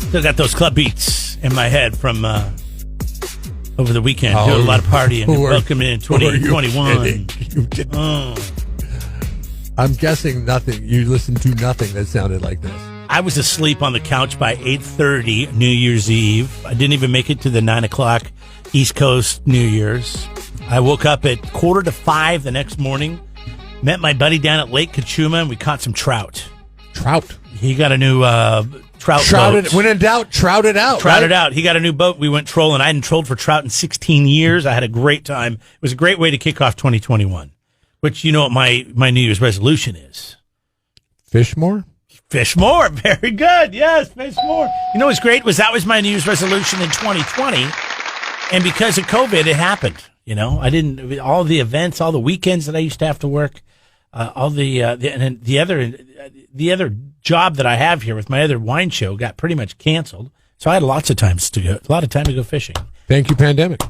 Still got those club beats in my head from over the weekend. Doing a lot of partying. Welcome in 2021. You did. I'm guessing nothing. You listened to nothing that sounded like this. I was asleep on the couch by 8:30 New Year's Eve. I didn't even make it to the 9 o'clock East Coast New Year's. I woke up at 4:45 the next morning, met my buddy down at Lake Kachuma, and we caught some trout. Trout? He got a new trout boat. When in doubt, trout it out. Trout it out. He got a new boat. We went trolling. I hadn't trolled for trout in 16 years. I had a great time. It was a great way to kick off 2021, which you know what my New Year's resolution is. Fish more? Fish more. Very good. Yes, fish more. You know what's great was that was my New Year's resolution in 2020. And because of COVID, it happened. You know, I didn't, all the events, all the weekends that I used to have to work, all the other job that I have here with my other wine show got pretty much canceled. So I had a lot of time to go fishing. Thank you, pandemic.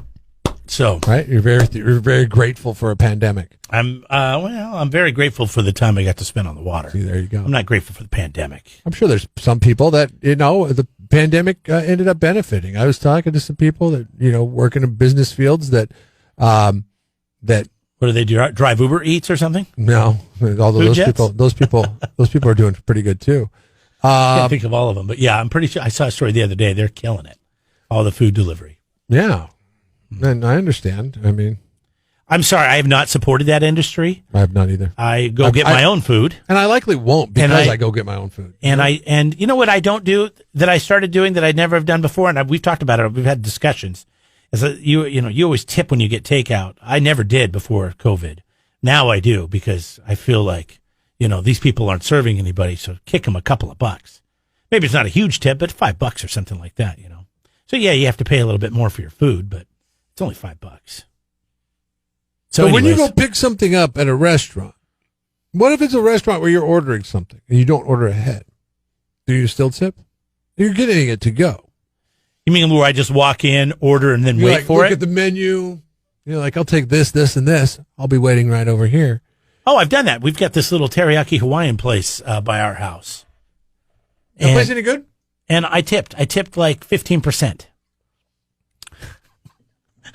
So, right, you're very grateful for a pandemic. I'm very grateful for the time I got to spend on the water. See, there you go. I'm not grateful for the pandemic. I'm sure there's some people that, the pandemic ended up benefiting. I was talking to some people that, work in business fields that what do they do? Drive Uber Eats or something? No, although those people are doing pretty good too. I can't think of all of them, but yeah, I'm pretty sure I saw a story the other day. They're killing it. All the food delivery. Yeah. And I understand. I mean, I'm sorry, I have not supported that industry. I have not either. I get my own food, and I likely won't because I go get my own food. And you know what I don't do that I started doing that I never have done before, and we've talked about it. We've had discussions. Is that you always tip when you get takeout. I never did before COVID. Now I do because I feel like these people aren't serving anybody, so kick them a couple of bucks. Maybe it's not a huge tip, but $5 or something like that. So yeah, you have to pay a little bit more for your food, but it's only $5. So when you go pick something up at a restaurant, what if it's a restaurant where you're ordering something and you don't order ahead? Do you still tip? You're getting it to go. You mean where I just walk in, order, and then wait for it? Look at the menu. I'll take this, this, and this. I'll be waiting right over here. Oh, I've done that. We've got this little teriyaki Hawaiian place by our house. That place any good? And I tipped. I tipped like 15%.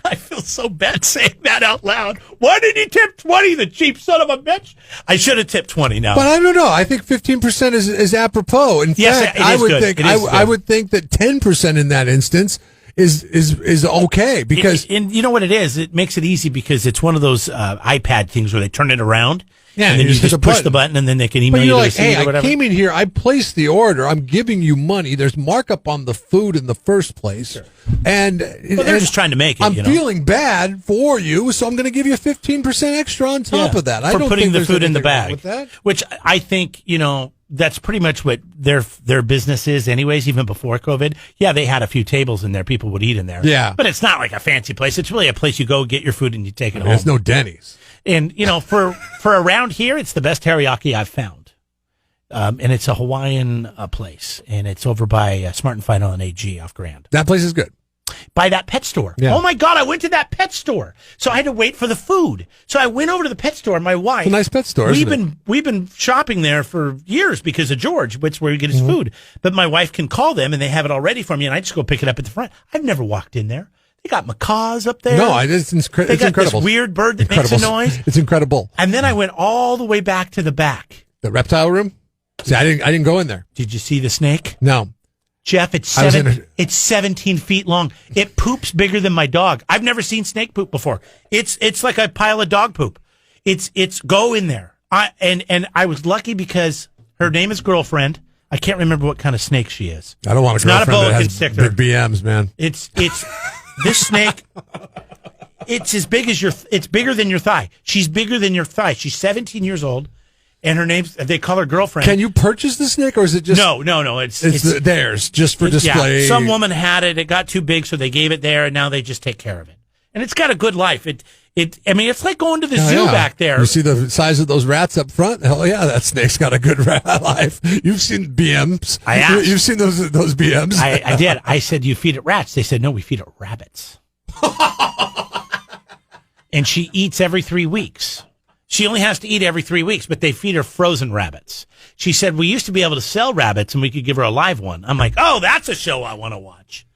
I feel so bad saying that out loud. Why did he tip 20, the cheap son of a bitch? I should have tipped 20 now. But I don't know. I think 15% is apropos. In fact, I would think that 10% in that instance is okay because and you know what it is? It makes it easy because it's one of those iPad things where they turn it around. Yeah, and then you just push the button, and then they can email you the receipt or whatever. I came in here, I placed the order, I'm giving you money. There's markup on the food in the first place, sure. And they're just trying to make it. I'm feeling bad for you, so I'm going to give you 15% extra on top of that. For putting the food in the bag, with that. Which I think that's pretty much what their business is, anyways. Even before COVID, yeah, they had a few tables in there, people would eat in there. Yeah, but it's not like a fancy place. It's really a place you go get your food and you take it home. It's no Denny's. And, for around here, it's the best teriyaki I've found. And it's a Hawaiian place. And it's over by Smart and Final and AG off Grand. That place is good. By that pet store. Yeah. Oh, my God, I went to that pet store. So I had to wait for the food. So I went over to the pet store. My wife. It's a nice pet store, We've been shopping there for years because of George, which is where we get his food. But my wife can call them, and they have it all ready for me, and I just go pick it up at the front. I've never walked in there. They got macaws up there. No, it's incredible. They got this weird bird that makes a noise. It's incredible. And then I went all the way back to the back. The reptile room? See, I didn't go in there. Did you see the snake? No. Jeff, it's 17 feet long. It poops bigger than my dog. I've never seen snake poop before. It's like a pile of dog poop. It's go in there. And I was lucky because her name is Girlfriend. I can't remember what kind of snake she is. I don't want a girlfriend not a boa that has constrictor. big BMs, man. It's this snake. It's as big as it's bigger than your thigh. She's bigger than your thigh. She's 17 years old, and they call her Girlfriend. Can you purchase the snake, or is it just no? It's theirs just for display. Yeah, some woman had it. It got too big, so they gave it there, and now they just take care of it. And it's got a good life. It's like going to the zoo back there. You see the size of those rats up front? Hell yeah, that snake's got a good life. You've seen BMs. I asked. You've seen those BMs. I did. I said, you feed it rats. They said, no, we feed it rabbits. And she eats every 3 weeks. She only has to eat every 3 weeks, but they feed her frozen rabbits. She said, we used to be able to sell rabbits and we could give her a live one. I'm like, oh, that's a show I want to watch.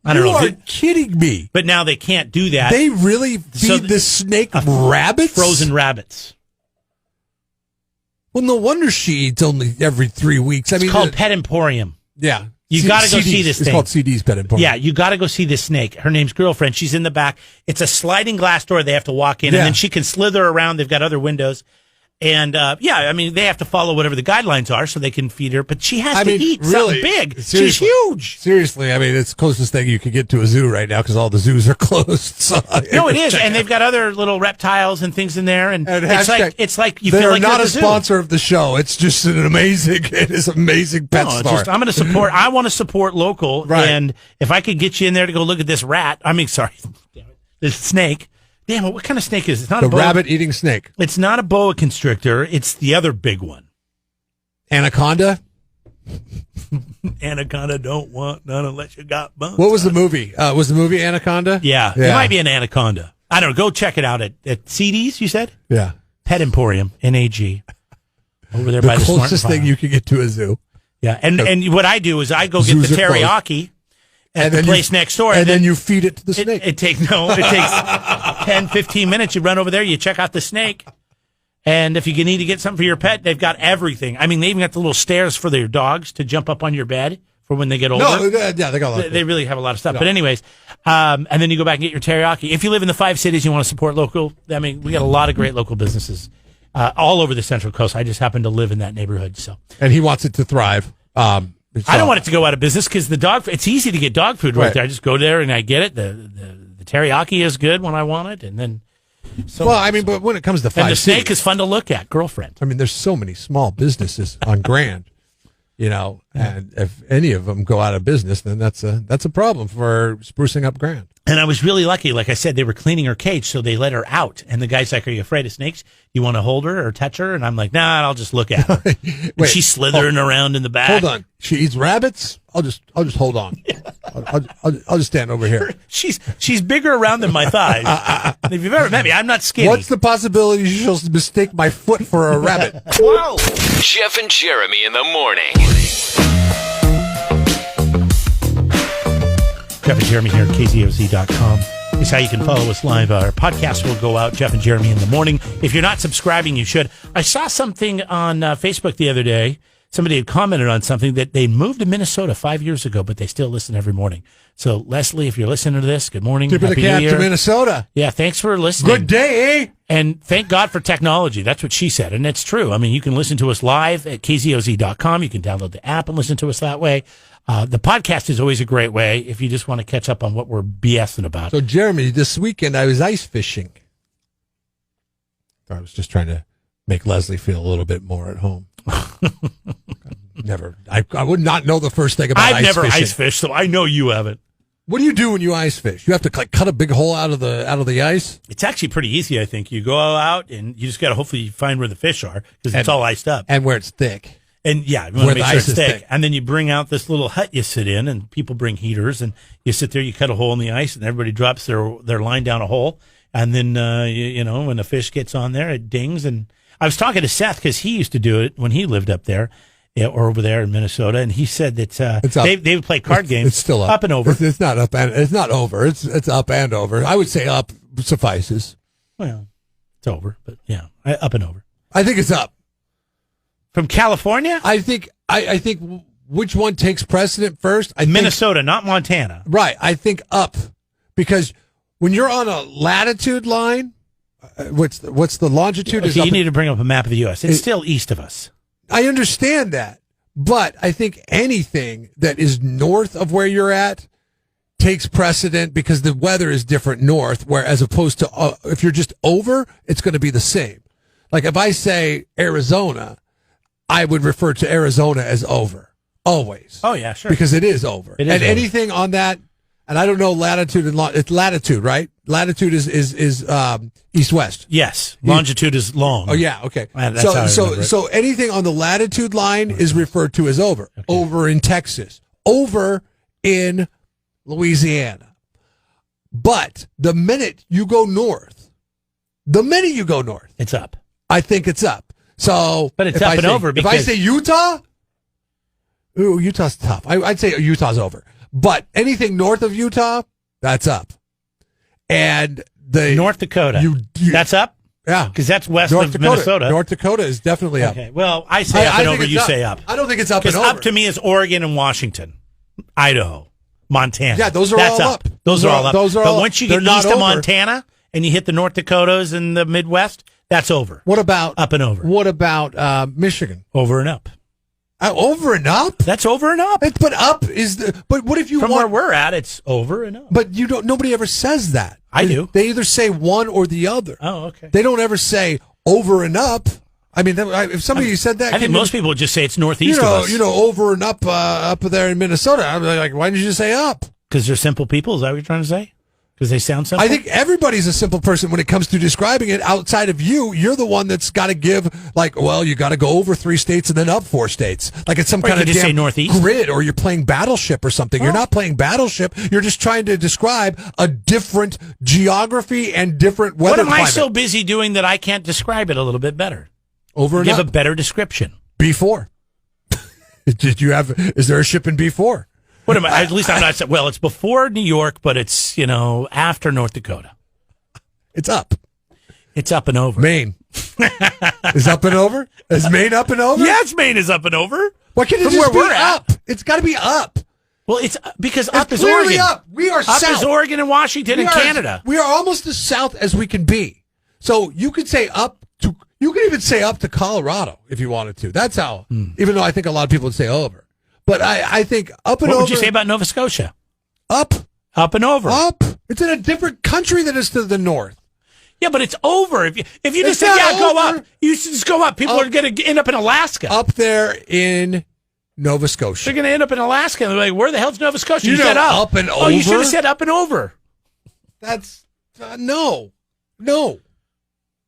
I don't know. You are kidding me. But now they can't do that. They really feed the snake rabbits? Frozen rabbits. Well, no wonder she eats only every 3 weeks. It's called Pet Emporium. Yeah. You got to go see this thing. It's called CD's Pet Emporium. Yeah, you got to go see this snake. Her name's Girlfriend. She's in the back. It's a sliding glass door. They have to walk in, and then she can slither around. They've got other windows. And, they have to follow whatever the guidelines are so they can feed her. But she has to eat something big. She's huge. Seriously, it's the closest thing you could get to a zoo right now because all the zoos are closed. So no, it is. And they've got other little reptiles and things in there. And it's like you feel like they're not a sponsor of the show. It's just an amazing pet store. I'm going to support. I want to support local. Right. And if I could get you in there to go look at this this snake. Damn it, what kind of snake is it? It's not a rabbit-eating snake. It's not a boa constrictor. It's the other big one. Anaconda? Anaconda don't want none unless you got buns. What was the movie? Was the movie Anaconda? Yeah. It might be an anaconda. I don't know. Go check it out at CD's, you said? Yeah. Pet Emporium, NAG. Over there by the Smart & closest thing you could get to a zoo. Yeah, and what I do is I go get the teriyaki at the place next door. And then you feed it to the snake. It takes 10, 15 minutes. You run over there, you check out the snake. And if you need to get something for your pet, they've got everything. I mean, they even got the little stairs for their dogs to jump up on your bed for when they get older. No, yeah, they got a lot. They really have a lot of stuff. No. But anyways, and then you go back and get your teriyaki. If you live in the 5 cities, you want to support local. I mean, we got a lot of great local businesses all over the Central Coast. I just happen to live in that neighborhood. And he wants it to thrive. I don't want it to go out of business because it's easy to get dog food right there. I just go there and I get it. The teriyaki is good when I want it, and then. But when it comes to 5 and the snake cities, is fun to look at. Girlfriend. There's so many small businesses on Grand, and if any of them go out of business, then that's a problem for sprucing up Grand. And I was really lucky. Like I said, they were cleaning her cage, so they let her out. And the guy's like, "Are you afraid of snakes? You want to hold her or touch her?" And I'm like, "Nah, I'll just look at her." Wait, she's slithering around in the back. Hold on. She eats rabbits? I'll just hold on. I'll just stand over here. She's bigger around than my thighs. If you've ever met me, I'm not skinny. What's the possibility she'll mistake my foot for a rabbit? Whoa! Jeff and Jeremy in the morning. Jeff and Jeremy here at KZOZ.com is how you can follow us live. Our podcast will go out, Jeff and Jeremy in the morning. If you're not subscribing, you should. I saw something on Facebook the other day. Somebody had commented on something that they moved to Minnesota 5 years ago, but they still listen every morning. So, Leslie, if you're listening to this, good morning. Tip of the cap to Minnesota. Yeah, thanks for listening. Good day, eh? And thank God for technology. That's what she said. And it's true. You can listen to us live at KZOZ.com. You can download the app and listen to us that way. The podcast is always a great way if you just want to catch up on what we're BSing about. So, Jeremy, this weekend I was ice fishing. I was just trying to make Leslie feel a little bit more at home. I would not know the first thing about ice fishing. I've never ice fished, so I know you haven't. What do you do when you ice fish? You have to cut a big hole out of the ice? It's actually pretty easy, I think. You go out and you just got to hopefully find where the fish are because it's all iced up. And where it's thick. And you want to make sure it's thick. And then you bring out this little hut you sit in, and people bring heaters, and you sit there, you cut a hole in the ice, and everybody drops their line down a hole. And then, when the fish gets on there, it dings. And I was talking to Seth because he used to do it when he lived up there. Or over there in Minnesota, and he said that they would play card games. It's still up and over. It's not up and it's not over. It's up and over. I would say up suffices. Well, it's over, but yeah, up and over. I think it's up. From California, I think which one takes precedent first? Minnesota, not Montana. Right. I think up because when you're on a latitude line, what's the longitude? Okay, you need to bring up a map of the U.S. It's still east of us. I understand that, but I think anything that is north of where you're at takes precedent because the weather is different north, where as opposed to if you're just over, it's going to be the same. Like if I say Arizona, I would refer to Arizona as over, always. Oh, yeah, sure. Because it is over. It is over. Anything on that, and I don't know latitude and it's latitude, right? Latitude is east-west. Yes. Longitude is long. Oh, yeah. Okay. So anything on the latitude line is referred to as over. Okay. Over in Texas. Over in Louisiana. But the minute you go north, The minute you go north, It's up. I think it's up. So, But it's if up I and say- over If I because- say Utah, ooh, Utah's tough. I'd say Utah's over. But anything north of Utah, that's up. And the North Dakota. That's up? yeah, Because that's west North of Dakota. Minnesota. North Dakota is definitely up. Okay. Well, I say up I and think over. it's You up. say up. I don't think it's up and Because over. up to me is Oregon and Washington, Idaho, Montana. Yeah, those are That's all up. Those are all up. Those are but all once you up. get They're east not of over. Montana and you hit the North Dakotas and the Midwest, that's over. What about Up and over. What about Michigan? Over and up. Over and up? That's over and up. But up is the. But what if you From want? where we're at, it's over and up. But you don't. Nobody ever says that. I do. They either say one or the other. Oh, okay. They don't ever say over and up. I mean, if somebody said that, I think most people would just say it's northeast you know, of us. over and up there in Minnesota. I'm like, why didn't you just say up? Because they're simple people. Is that what you're trying to say? Because they sound simple? I think everybody's a simple person when it comes to describing it. Outside of you, you're the one that's got to give, like, well, you got to go over 3 states and then up 4 states. Like it's some Or you kind of could just say damn northeast. grid, or you're playing Battleship or something. You're not playing Battleship. You're just trying to describe a different geography and different weather What am I climate. so busy doing that I can't describe it a little bit better? Over and Give up. a better description. B4. Is there a ship in B4? What am I? At least I'm not. Well, it's before New York, but it's after North Dakota. It's up. It's up and over. Maine is up and over. Is Maine up and over? Yes, Maine is up and over. Why can't it From just where be we're at. up? It's got to be up. Well, it's because up It's is clearly Oregon. up. We are Up south. is Oregon and Washington and We are- Canada. We are almost as south as we can be. So you could say up to. You could even say up to Colorado if you wanted to. That's how. Even though I think a lot of people would say over. But I think up and What over. would you say about Nova Scotia? up? Up and over. Up. It's in a different country than is to the north. Yeah, but it's over. If you It's just say, not yeah, go over. up, you should just go up. People are going to end up in Alaska. Up there in Nova They're Scotia. going to end up in Alaska. They're like, where the hell's Nova Scotia? You know, said up. up and Oh, you should over? have said up and over. That's no.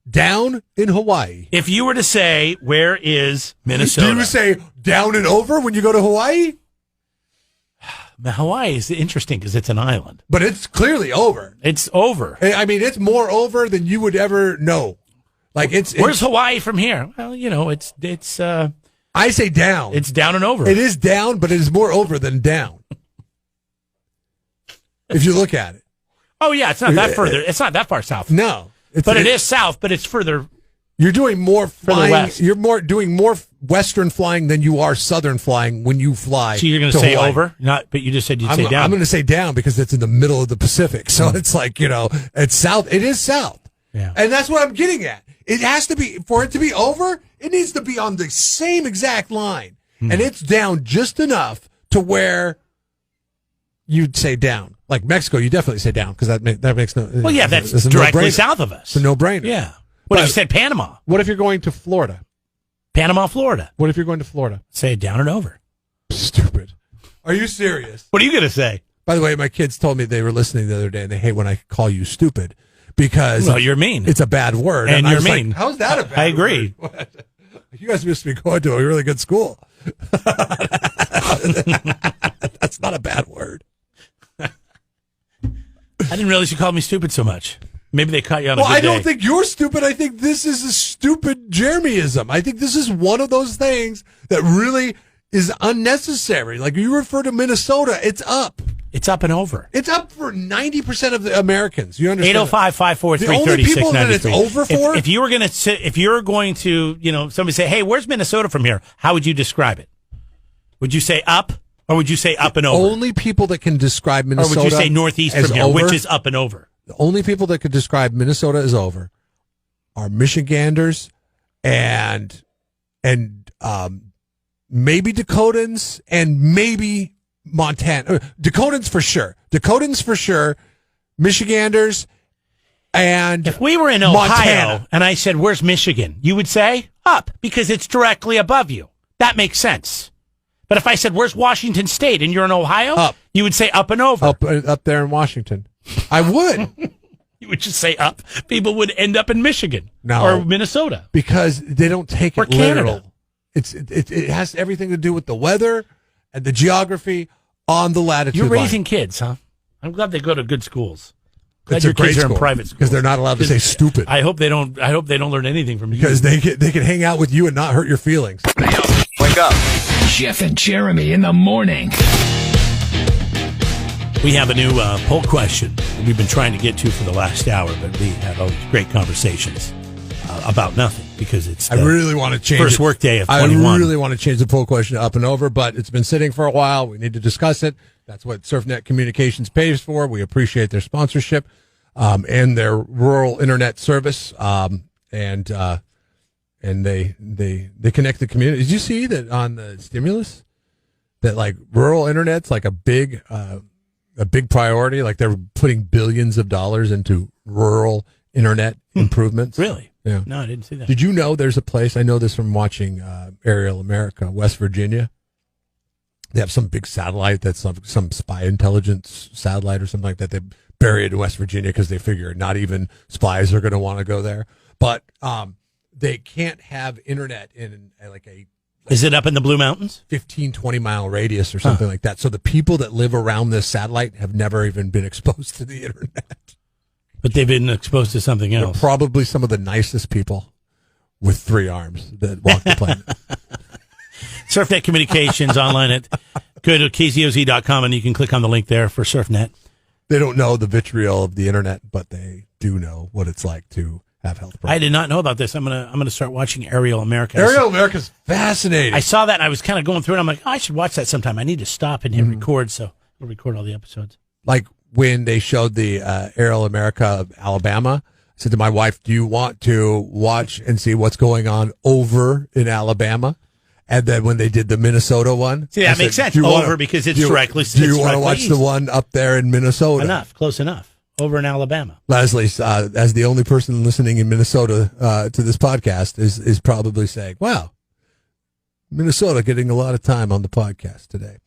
Down in Hawaii. If you were to say, where is Minnesota? Do you say down and over when you go to Hawaii? Hawaii is interesting because it's an island. But it's clearly over. It's over. I mean, it's more over than you would ever know. Like Where's Hawaii from here? Well, it's I say down. it's down and over. It is down, but it is more over than down. If you look at it. Oh yeah, it's not that further. It's not that far south. No. But it is south, but it's further. You're doing more flying. west. You're doing more western flying than you are southern flying when you fly. So you're going to say Hawaii. over? Not, but you just said you'd say down. I'm going to say down because it's in the middle of the Pacific. So it's like, it's south. It is south. Yeah. And that's what I'm getting at. It has to be, for it to be over, it needs to be on the same exact line. And it's down just enough to where you'd say down. Like Mexico, you definitely say down because that makes no. Well, yeah, that's it's a directly no-brainer. south of us. It's a no-brainer. Yeah. What if But- you said Panama? What if you're going to Florida? Panama, Florida. What if you're going to Florida? Say down and over. Stupid. Are you serious? What are you going to say? By the way, my kids told me they were listening the other day and they hate when I call you stupid because Well, you're mean. it's a bad word. And I you're was like, mean. how's that a bad I agree. word? You guys must be going to a really good school. That's not a bad word. I didn't realize you called me stupid so much. Maybe they caught you on a Well, good I don't day. think you're stupid. I think this is a stupid Jeremyism. I think this is one of those things that really is unnecessary. Like you refer to Minnesota, it's up. It's up and over. It's up for 90% of the Americans. You understand? 805-543-3693. The only people that it's over for? If you were going to sit, if you're going to, somebody say, hey, where's Minnesota from here? How would you describe it? Would you say up or would you say up and over? Only people that can describe Or Minnesota would you say northeast as from here, over, which is up and over? the only people that could describe Minnesota as over are Michiganders and maybe Dakotans and maybe Montana. Dakotans for sure. Dakotans for sure. Michiganders and If we were in Ohio Montana. and I said, where's Michigan? You would say up because it's directly above you. That makes sense. But if I said, where's Washington State and you're in Ohio, Up. you would say up and over. up there in Washington. I would. You would just say up. People would end up in Michigan No. or Minnesota. Because they don't take Or it literal. Canada. It has everything to do with the weather and the geography on the latitude You're line. raising kids, huh? I'm glad they go to good schools. Glad It's your a great kids are in school private school because they're not allowed to say stupid. I hope they don't learn anything from you Because they can hang out with you and not hurt your feelings. Wake up. Jeff and Jeremy in the morning. We have a new poll question we've been trying to get to for the last hour, but we had all these great conversations about nothing because it's I really want to change first it. work day of 21. I really want to change the poll question up and over, but it's been sitting for a while. We need to discuss it. That's what SurfNet Communications pays for. We appreciate their sponsorship and their rural internet service. And they connect the community. Did you see that on the stimulus that like rural internet's like a big priority? Like they're putting billions of dollars into rural internet improvements. Really? Yeah. No, I didn't see that. Did you know there's a place? I know this from watching Aerial America, West Virginia. They have some big satellite that's some spy intelligence satellite or something like that. They bury it in West Virginia because they figure not even spies are going to want to go there. But they can't have internet in like a... Is it up in the Blue Mountains? 15, 20-mile radius or something like that. So the people that live around this satellite have never even been exposed to the internet. But they've been exposed to something They're else. probably some of the nicest people with 3 arms that walk the planet. SurfNet Communications online at go to kzoz.com and you can click on the link there for SurfNet. They don't know the vitriol of the internet, but they do know what it's like to have health problems. I did not know about this. I'm gonna start watching Aerial America. Aerial America's fascinating. I saw that and I was kind of going through it. I'm like, I should watch that sometime. I need to stop and hit record, so we'll record all the episodes. Like when they showed the Aerial America of Alabama, I said to my wife, do you want to watch and see what's going on over in Alabama? And then when they did the Minnesota one, See, that makes sense. Because it's directly. Do you want to watch the one up there in Minnesota? Close enough. Over in Alabama. Leslie, as the only person listening in Minnesota to this podcast, is probably saying, "Wow, Minnesota getting a lot of time on the podcast today."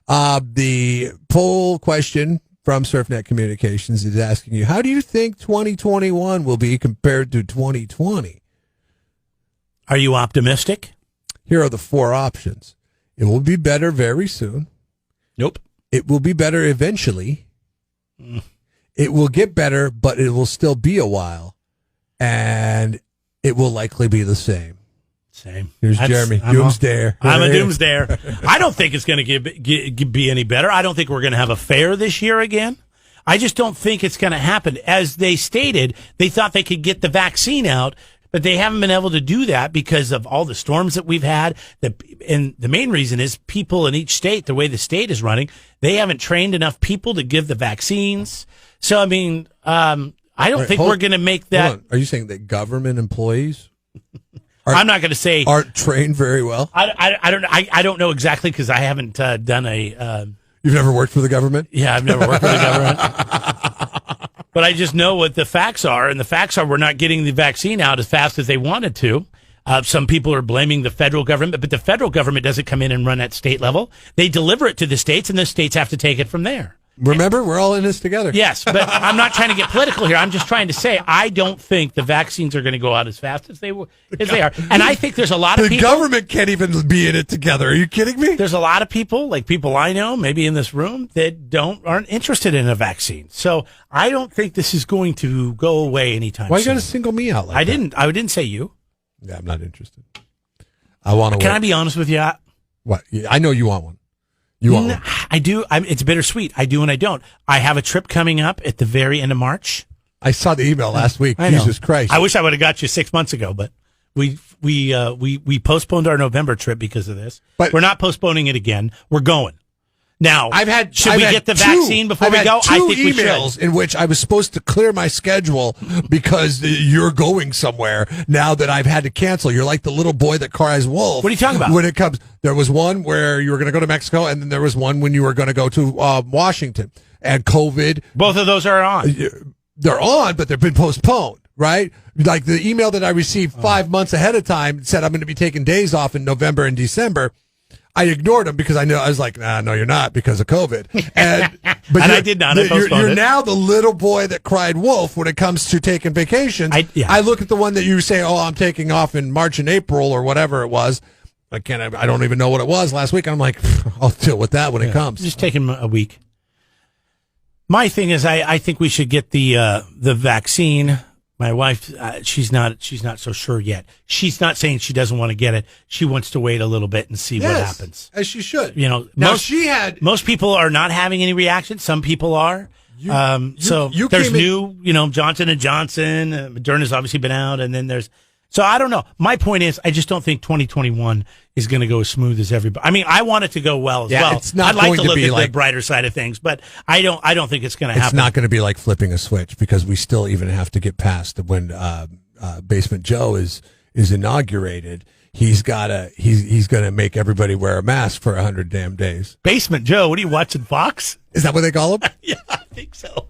The poll question from SurfNet Communications is asking you, how do you think 2021 will be compared to 2020? Are you optimistic? Here are the 4 options. It will be better very soon. Nope. It will be better eventually. It will get better, but it will still be a while. And it will likely be the same. Same. Here's Jeremy. Doomsdayer. I'm a doomsdayer. I don't think it's going to be any better. I don't think we're going to have a fair this year again. I just don't think it's going to happen. As they stated, they thought they could get the vaccine out, but they haven't been able to do that because of all the storms that we've had. And the main reason is people in each state, the way the state is running, they haven't trained enough people to give the vaccines. So, I mean, I don't think we're going to make that. Are you saying that government employees I'm not going to say aren't trained very well? I don't know exactly because I haven't done a. You've never worked for the government? Yeah, I've never worked for the government. But I just know what the facts are, and the facts are we're not getting the vaccine out as fast as they wanted to. Some people are blaming the federal government, but the federal government doesn't come in and run at state level. They deliver it to the states, and the states have to take it from there. Remember, we're all in this together. Yes, but I'm not trying to get political here. I'm just trying to say I don't think the vaccines are going to go out as fast as they are. And I think there's a lot of people. The government can't even be in it together. Are you kidding me? There's a lot of people, like people I know, maybe in this room, that aren't interested in a vaccine. So I don't think this is going to go away anytime soon. Why you got to single me out like that? I didn't say you. Yeah, I'm not interested. I want to. Can I be honest with you? What? I know you want one. You want one. I do. It's bittersweet. I do and I don't. I have a trip coming up at the very end of March. I saw the email last week. Jesus Christ! I wish I would have got you 6 months ago, but we postponed our November trip because of this. But we're not postponing it again. We're going. Now, should we get the vaccine before we go? I think we should. Emails in which I was supposed to clear my schedule because you're going somewhere now that I've had to cancel. You're like the little boy that cries wolf. What are you talking about? When it comes, there was one where you were going to go to Mexico, and then there was one when you were going to go to Washington. And COVID. Both of those are on. They're on, but they've been postponed, right? Like the email that I received 5 months ahead of time said I'm going to be taking days off in November and December. I ignored them because I was like, nah, no, you're not because of COVID. But I did not. You're now the little boy that cried wolf when it comes to taking vacations. I look at the one that you say, oh, I'm taking off in March and April or whatever it was. I don't even know what it was last week. I'm like, I'll deal with that when it comes. Just taking a week. My thing is, I think we should get the vaccine. My wife, she's not so sure yet. She's not saying she doesn't want to get it. She wants to wait a little bit and see what happens. As she should. You know, now most people are not having any reaction. Some people are. There's new, Johnson and Johnson. Moderna's obviously been out, and then there's. So I don't know. My point is, I just don't think 2021 is going to go as smooth as everybody. I mean, I want it to go well as well. It's not I'd like going to to look be at like the brighter side of things, but I don't think it's going to happen. It's not going to be like flipping a switch because we still even have to get past when Basement Joe is inaugurated. He's going to make everybody wear a mask for 100 damn days. Basement Joe, what are you watching, Fox? Is that what they call him? Yeah, I think so.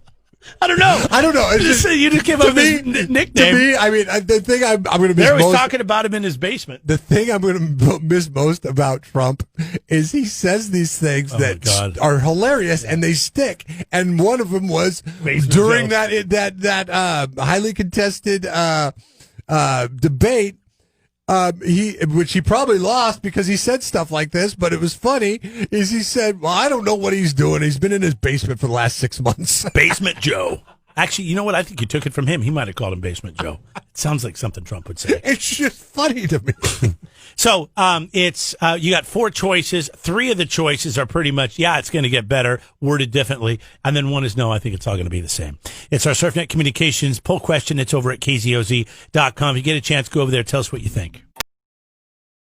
I don't know. You just give him his nickname. To me, I mean, the thing I'm going to miss They're always most, talking about him in his basement. The thing I'm going to miss most about Trump is he says these things that are hilarious and they stick. And one of them was Basement during Joe. that highly contested debate. Which he probably lost because he said stuff like this, but it was funny. Is he said, "Well, I don't know what he's doing. He's been in his basement for the last 6 months." Basement Joe. Actually, you know what? I think you took it from him. He might have called him Basement Joe. It sounds like something Trump would say. It's just funny to me. So it's you got 4 choices. 3 of the choices are pretty much, it's going to get better, worded differently. And then 1 is no, I think it's all going to be the same. It's our SurfNet Communications poll question. It's over at kzoz.com. If you get a chance, go over there. Tell us what you think.